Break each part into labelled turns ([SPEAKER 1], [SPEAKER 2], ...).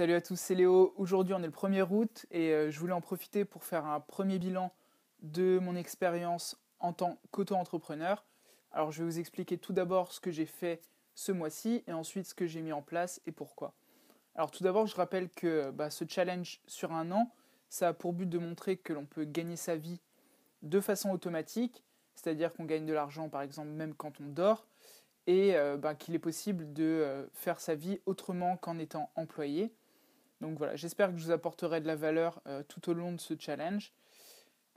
[SPEAKER 1] Salut à tous, c'est Léo. Aujourd'hui, on est le 1er août et je voulais en profiter pour faire un premier bilan de mon expérience en tant qu'auto-entrepreneur. Alors, je vais vous expliquer tout d'abord ce que j'ai fait ce mois-ci et ensuite ce que j'ai mis en place et pourquoi. Alors, tout d'abord, je rappelle que ce challenge sur un an, ça a pour but de montrer que l'on peut gagner sa vie de façon automatique, c'est-à-dire qu'on gagne de l'argent, par exemple, même quand on dort, et qu'il est possible de faire sa vie autrement qu'en étant employé. Donc voilà, j'espère que je vous apporterai de la valeur tout au long de ce challenge.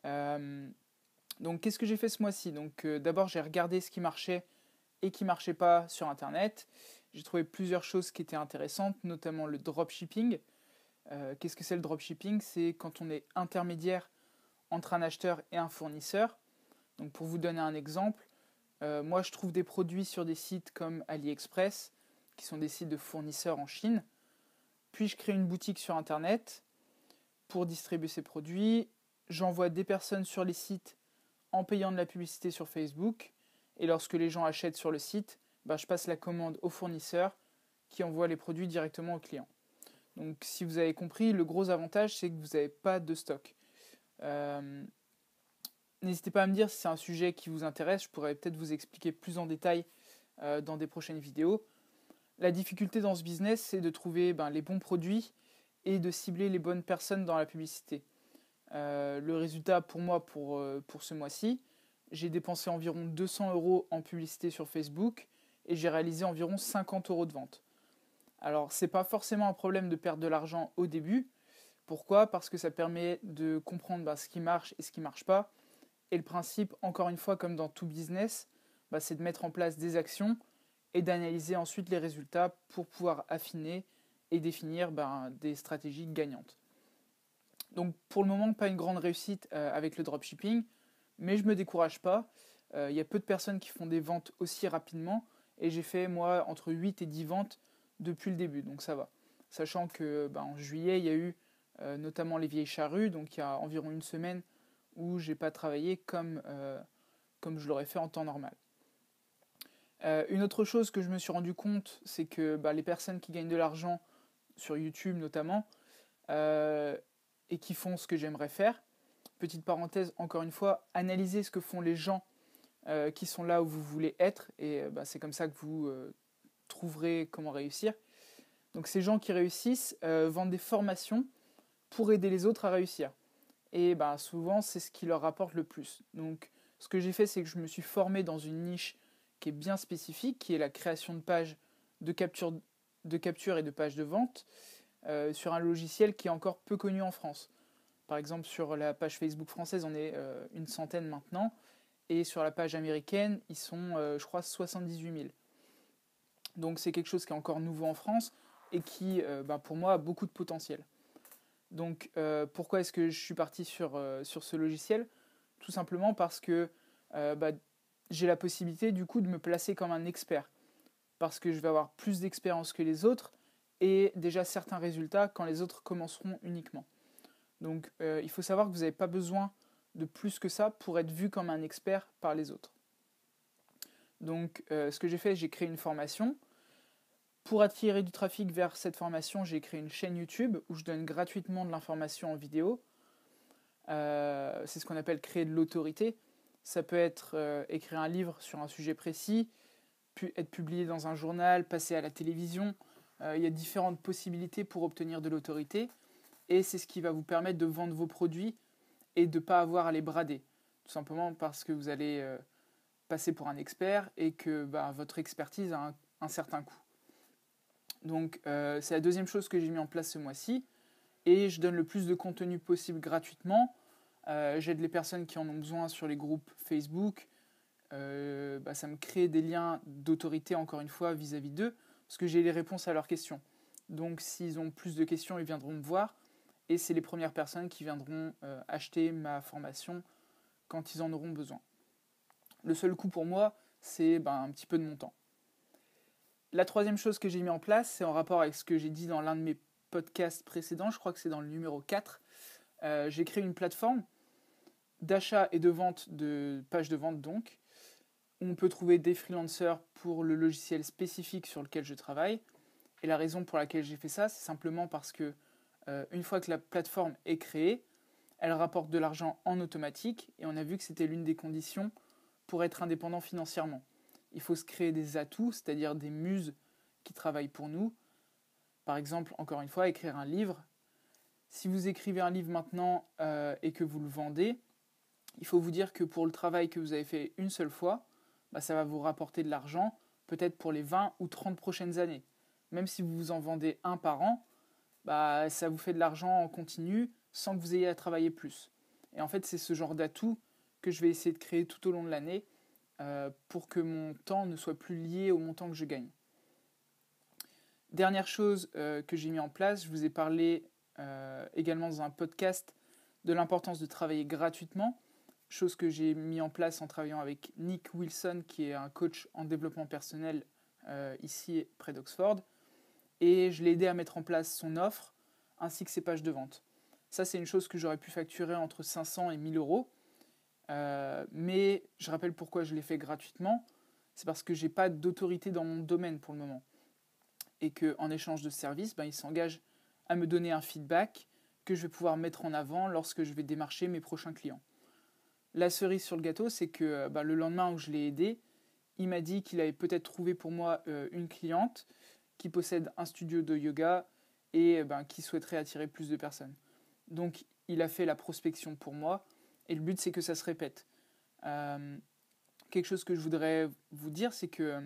[SPEAKER 1] Donc qu'est-ce que j'ai fait ce mois-ci? Donc d'abord j'ai regardé ce qui marchait et qui ne marchait pas sur Internet. J'ai trouvé plusieurs choses qui étaient intéressantes, notamment le dropshipping. Qu'est-ce que c'est le dropshipping? C'est quand on est intermédiaire entre un acheteur et un fournisseur. Donc pour vous donner un exemple, moi je trouve des produits sur des sites comme AliExpress, qui sont des sites de fournisseurs en Chine. Puis je crée une boutique sur Internet pour distribuer ces produits. J'envoie des personnes sur les sites en payant de la publicité sur Facebook. Et lorsque les gens achètent sur le site, je passe la commande au fournisseur qui envoie les produits directement au client. Donc si vous avez compris, le gros avantage, c'est que vous n'avez pas de stock. N'hésitez pas à me dire si c'est un sujet qui vous intéresse. Je pourrais peut-être vous expliquer plus en détail dans des prochaines vidéos. La difficulté dans ce business, c'est de trouver les bons produits et de cibler les bonnes personnes dans la publicité. Le résultat pour moi, pour ce mois-ci, j'ai dépensé environ 200 € en publicité sur Facebook et j'ai réalisé environ 50 € de vente. Alors, c'est pas forcément un problème de perdre de l'argent au début. Pourquoi? Parce que ça permet de comprendre ce qui marche et ce qui marche pas. Et le principe, encore une fois, comme dans tout business, c'est de mettre en place des actions et d'analyser ensuite les résultats pour pouvoir affiner et définir des stratégies gagnantes. Donc pour le moment, pas une grande réussite avec le dropshipping, mais je ne me décourage pas. Il y a peu de personnes qui font des ventes aussi rapidement, et j'ai fait moi entre 8 et 10 ventes depuis le début, donc ça va. Sachant que en juillet, il y a eu notamment les vieilles charrues, donc il y a environ une semaine où j'ai pas travaillé comme je l'aurais fait en temps normal. Une autre chose que je me suis rendu compte, c'est que les personnes qui gagnent de l'argent sur YouTube notamment, et qui font ce que j'aimerais faire, petite parenthèse, encore une fois, analysez ce que font les gens qui sont là où vous voulez être, et c'est comme ça que vous trouverez comment réussir. Donc ces gens qui réussissent vendent des formations pour aider les autres à réussir. Et souvent, c'est ce qui leur rapporte le plus. Donc ce que j'ai fait, c'est que je me suis formé dans une niche qui est bien spécifique, qui est la création de pages de capture et de pages de vente sur un logiciel qui est encore peu connu en France. Par exemple, sur la page Facebook française, on est une centaine maintenant, et sur la page américaine, ils sont, je crois, 78 000. Donc c'est quelque chose qui est encore nouveau en France et qui, pour moi, a beaucoup de potentiel. Donc pourquoi est-ce que je suis parti sur ce logiciel? Tout simplement parce que j'ai la possibilité du coup de me placer comme un expert. Parce que je vais avoir plus d'expérience que les autres et déjà certains résultats quand les autres commenceront uniquement. Donc il faut savoir que vous n'avez pas besoin de plus que ça pour être vu comme un expert par les autres. Donc ce que j'ai fait, j'ai créé une formation. Pour attirer du trafic vers cette formation, j'ai créé une chaîne YouTube où je donne gratuitement de l'information en vidéo. C'est ce qu'on appelle créer de l'autorité. Ça peut être écrire un livre sur un sujet précis, puis être publié dans un journal, passer à la télévision. Il y a différentes possibilités pour obtenir de l'autorité. Et c'est ce qui va vous permettre de vendre vos produits et de ne pas avoir à les brader. Tout simplement parce que vous allez passer pour un expert et que votre expertise a un certain coût. Donc c'est la deuxième chose que j'ai mis en place ce mois-ci. Et je donne le plus de contenu possible gratuitement. J'aide les personnes qui en ont besoin sur les groupes Facebook. Ça me crée des liens d'autorité, encore une fois, vis-à-vis d'eux, parce que j'ai les réponses à leurs questions. Donc s'ils ont plus de questions, ils viendront me voir. Et c'est les premières personnes qui viendront acheter ma formation quand ils en auront besoin. Le seul coût pour moi, c'est un petit peu de mon temps. La troisième chose que j'ai mis en place, c'est en rapport avec ce que j'ai dit dans l'un de mes podcasts précédents, je crois que c'est dans le numéro 4. J'ai créé une plateforme d'achat et de vente de pages de vente donc, où on peut trouver des freelancers pour le logiciel spécifique sur lequel je travaille, Et la raison pour laquelle j'ai fait ça, c'est simplement parce que une fois que la plateforme est créée, elle rapporte de l'argent en automatique et on a vu que c'était l'une des conditions pour être indépendant financièrement. Il faut se créer des atouts, c'est-à-dire des muses qui travaillent pour nous. Par exemple, encore une fois, écrire un livre. Si vous écrivez un livre maintenant et que vous le vendez, il faut vous dire que pour le travail que vous avez fait une seule fois, ça va vous rapporter de l'argent, peut-être pour les 20 ou 30 prochaines années. Même si vous en vendez un par an, ça vous fait de l'argent en continu sans que vous ayez à travailler plus. Et en fait, c'est ce genre d'atout que je vais essayer de créer tout au long de l'année pour que mon temps ne soit plus lié au montant que je gagne. Dernière chose que j'ai mis en place, je vous ai parlé également dans un podcast de l'importance de travailler gratuitement, chose que j'ai mis en place en travaillant avec Nick Wilson, qui est un coach en développement personnel ici près d'Oxford, et je l'ai aidé à mettre en place son offre ainsi que ses pages de vente. Ça, c'est une chose que j'aurais pu facturer entre 500 et 1000 euros, mais je rappelle pourquoi je l'ai fait gratuitement, c'est parce que je n'ai pas d'autorité dans mon domaine pour le moment, et qu'en échange de services, il s'engage à me donner un feedback que je vais pouvoir mettre en avant lorsque je vais démarcher mes prochains clients. La cerise sur le gâteau, c'est que le lendemain où je l'ai aidé, il m'a dit qu'il avait peut-être trouvé pour moi une cliente qui possède un studio de yoga et qui souhaiterait attirer plus de personnes. Donc il a fait la prospection pour moi et le but c'est que ça se répète. Quelque chose que je voudrais vous dire, c'est que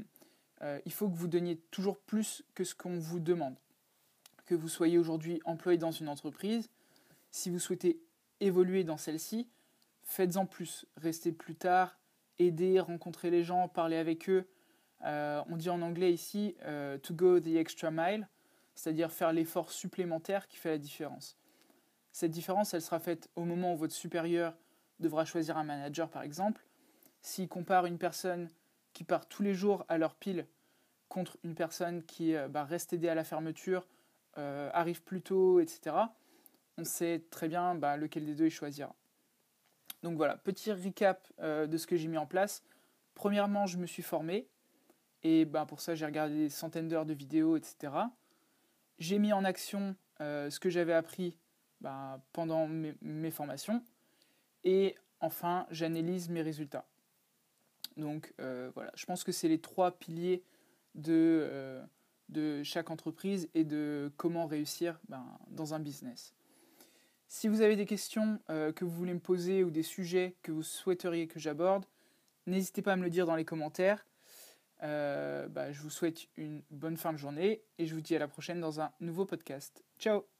[SPEAKER 1] il faut que vous donniez toujours plus que ce qu'on vous demande. Que vous soyez aujourd'hui employé dans une entreprise, si vous souhaitez évoluer dans celle-ci, faites-en plus, restez plus tard, aidez, rencontrez les gens, parlez avec eux. On dit en anglais ici to go the extra mile, c'est-à-dire faire l'effort supplémentaire qui fait la différence. Cette différence, elle sera faite au moment où votre supérieur devra choisir un manager, par exemple. S'il compare une personne qui part tous les jours à l'heure pile contre une personne qui reste aidée à la fermeture, arrive plus tôt, etc., on sait très bien lequel des deux il choisira. Donc voilà, petit recap de ce que j'ai mis en place. Premièrement, je me suis formé, et pour ça j'ai regardé des centaines d'heures de vidéos, etc. J'ai mis en action ce que j'avais appris pendant mes formations, et enfin j'analyse mes résultats. Donc voilà, je pense que c'est les 3 piliers de chaque entreprise et de comment réussir dans un business. Si vous avez des questions que vous voulez me poser ou des sujets que vous souhaiteriez que j'aborde, n'hésitez pas à me le dire dans les commentaires. Je vous souhaite une bonne fin de journée et je vous dis à la prochaine dans un nouveau podcast. Ciao!